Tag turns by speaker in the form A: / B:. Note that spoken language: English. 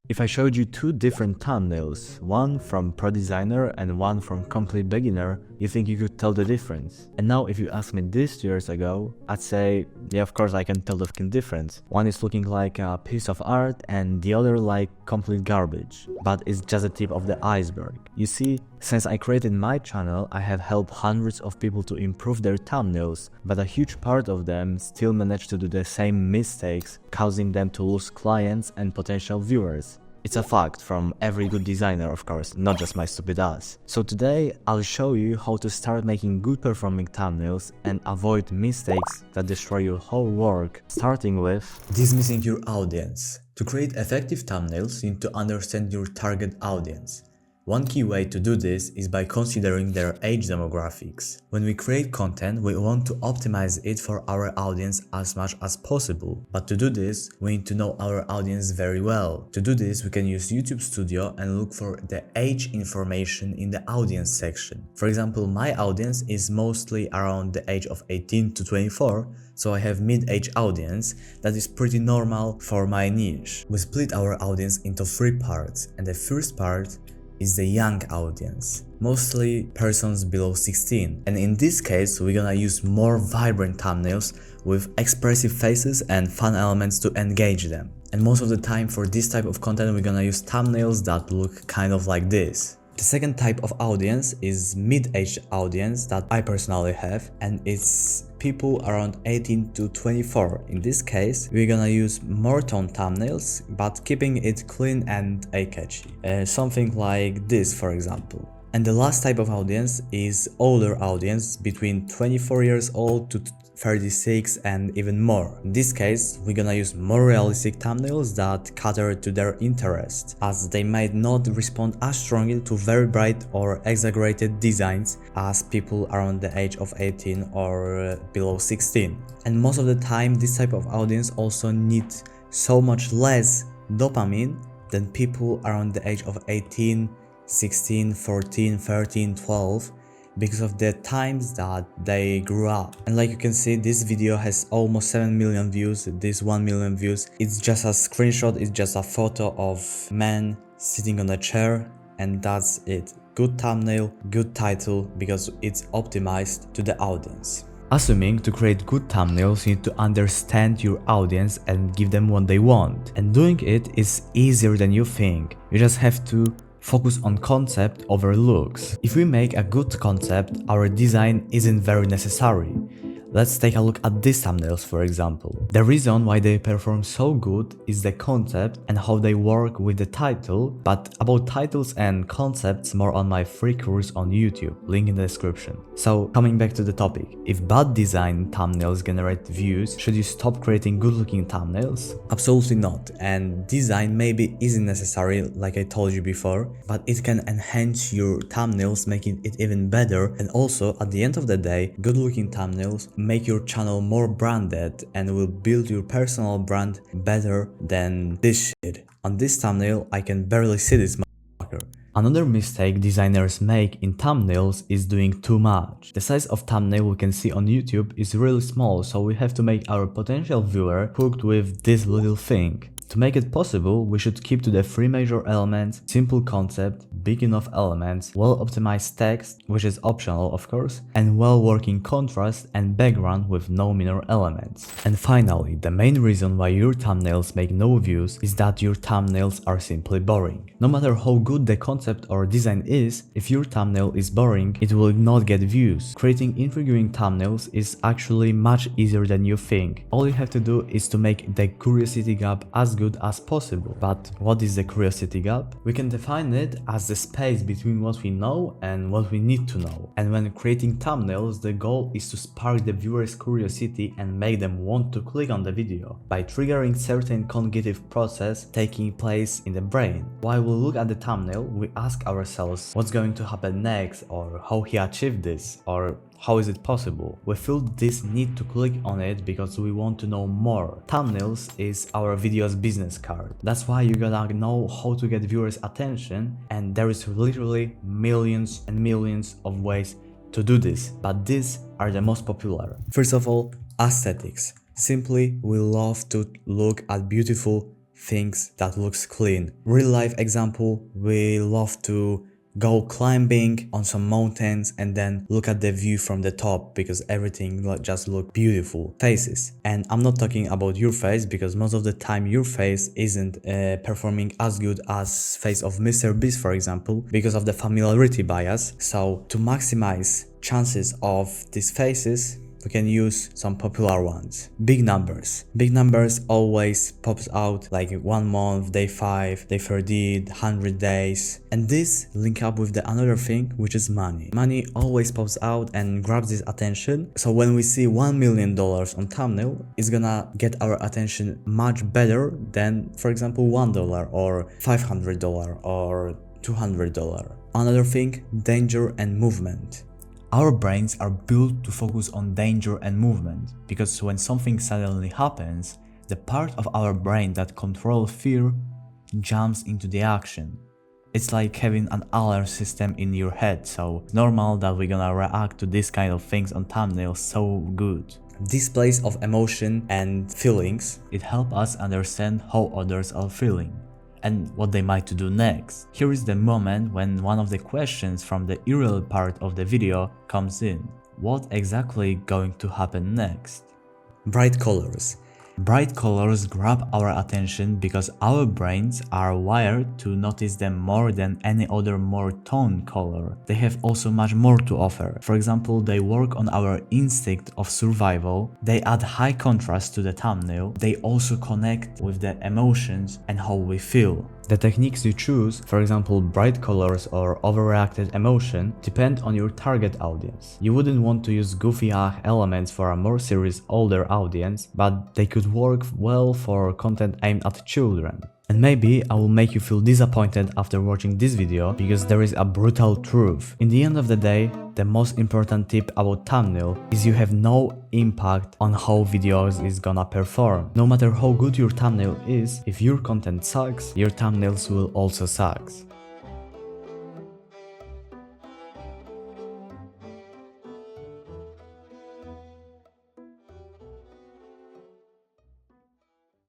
A: If I showed you two different thumbnails, one from pro designer and one from complete beginner, you think you could tell the difference? And now if you asked me this 2 years ago, I'd say, yeah, of course I can tell the fucking difference. One is looking like a piece of art and the other like complete garbage. But it's just the tip of the iceberg. You see, since I created my channel, I have helped hundreds of people to improve their thumbnails, but a huge part of them still manage to do the same mistakes, causing them to lose clients and potential viewers. It's a fact from every good designer, of course, not just my stupid ass. So today, I'll show you how to start making good performing thumbnails and avoid mistakes that destroy your whole work, starting with
B: dismissing your audience. To create effective thumbnails, you need to understand your target audience. One key way to do this is by considering their age demographics. When we create content, we want to optimize it for our audience as much as possible. But to do this, we need to know our audience very well. To do this, we can use YouTube Studio and look for the age information in the audience section. For example, my audience is mostly around the age of 18 to 24, so I have mid-age audience that is pretty normal for my niche. We split our audience into 3 parts, and the first part is the young audience, mostly persons below 16. And in this case, we're gonna use more vibrant thumbnails with expressive faces and fun elements to engage them. And most of the time for this type of content, we're gonna use thumbnails that look kind of like this. The second type of audience is mid-aged audience that I personally have, and it's people around 18 to 24. In this case, we're gonna use more tone thumbnails, but keeping it clean and eye-catchy. Something like this, for example. And the last type of audience is older audience between 24 years old to 36 and even more. In this case, we're gonna use more realistic thumbnails that cater to their interest, as they might not respond as strongly to very bright or exaggerated designs as people around the age of 18 or below 16. And most of the time, this type of audience also needs so much less dopamine than people around the age of 18, 16, 14, 13, 12, because of the times that they grew up. And like you can see, this video has almost 7 million views, this 1 million views. It's just a screenshot, it's just a photo of man sitting on a chair, and that's it. Good thumbnail, good title, because it's optimized to the audience. Assuming to create good thumbnails, you need to understand your audience and give them what they want. And doing it is easier than you think. You just have to focus on concept over looks. If we make a good concept, our design isn't very necessary. Let's take a look at these thumbnails, for example. The reason why they perform so good is the concept and how they work with the title, but about titles and concepts more on my free course on YouTube, link in the description. So coming back to the topic, if bad design thumbnails generate views, should you stop creating good looking thumbnails? Absolutely not, and design maybe isn't necessary like I told you before, but it can enhance your thumbnails, making it even better. And also at the end of the day, good looking thumbnails make your channel more branded and will build your personal brand better than this shit. On this thumbnail, I can barely see this motherfucker. Another mistake designers make in thumbnails is doing too much. The size of thumbnail we can see on YouTube is really small, so we have to make our potential viewer hooked with this little thing. To make it possible, we should keep to the 3 major elements: simple concept, big enough elements, well-optimized text, which is optional of course, and well-working contrast and background with no minor elements. And finally, the main reason why your thumbnails make no views is that your thumbnails are simply boring. No matter how good the concept or design is, if your thumbnail is boring, it will not get views. Creating intriguing thumbnails is actually much easier than you think. All you have to do is to make the curiosity gap as good as possible. But what is the curiosity gap? We can define it as the space between what we know and what we need to know. And when creating thumbnails, the goal is to spark the viewer's curiosity and make them want to click on the video by triggering certain cognitive process taking place in the brain. While we look at the thumbnail, we ask ourselves what's going to happen next, or how he achieved this, or how is it possible? We feel this need to click on it because we want to know more. Thumbnails is our video's business card. That's why you gotta know how to get viewers' attention, and there is literally millions and millions of ways to do this, but these are the most popular. First of all, aesthetics. Simply, we love to look at beautiful things that looks clean. Real life example, we love to go climbing on some mountains and then look at the view from the top because everything just look beautiful faces. And I'm not talking about your face because most of the time your face isn't performing as good as face of Mr. Beast, for example, because of the familiarity bias. So to maximize chances of these faces, we can use some popular ones. Big numbers. Big numbers always pops out like 1 month, day 5, day 30, 100 days. And this link up with the another thing, which is money. Money always pops out and grabs this attention. So when we see $1 million on thumbnail, it's gonna get our attention much better than, for example, $1 or $500 or $200. Another thing, danger and movement. Our brains are built to focus on danger and movement, because when something suddenly happens, the part of our brain that controls fear jumps into the action. It's like having an alert system in your head, so it's normal that we're gonna react to this kind of things on thumbnails so good. Displays of emotion and feelings, it helps us understand how others are feeling and what they might do next. Here is the moment when one of the questions from the earlier part of the video comes in. What exactly going to happen next? Bright colors. Bright colors grab our attention because our brains are wired to notice them more than any other more tone color. They have also much more to offer. For example, they work on our instinct of survival, they add high contrast to the thumbnail, they also connect with the emotions and how we feel. The techniques you choose, for example bright colors or overreacted emotion, depend on your target audience. You wouldn't want to use goofy elements for a more serious older audience, but they could work well for content aimed at children. And maybe I will make you feel disappointed after watching this video, because there is a brutal truth. In the end of the day, the most important tip about thumbnail is you have no impact on how videos is gonna perform. No matter how good your thumbnail is, if your content sucks, your thumbnails will also suck.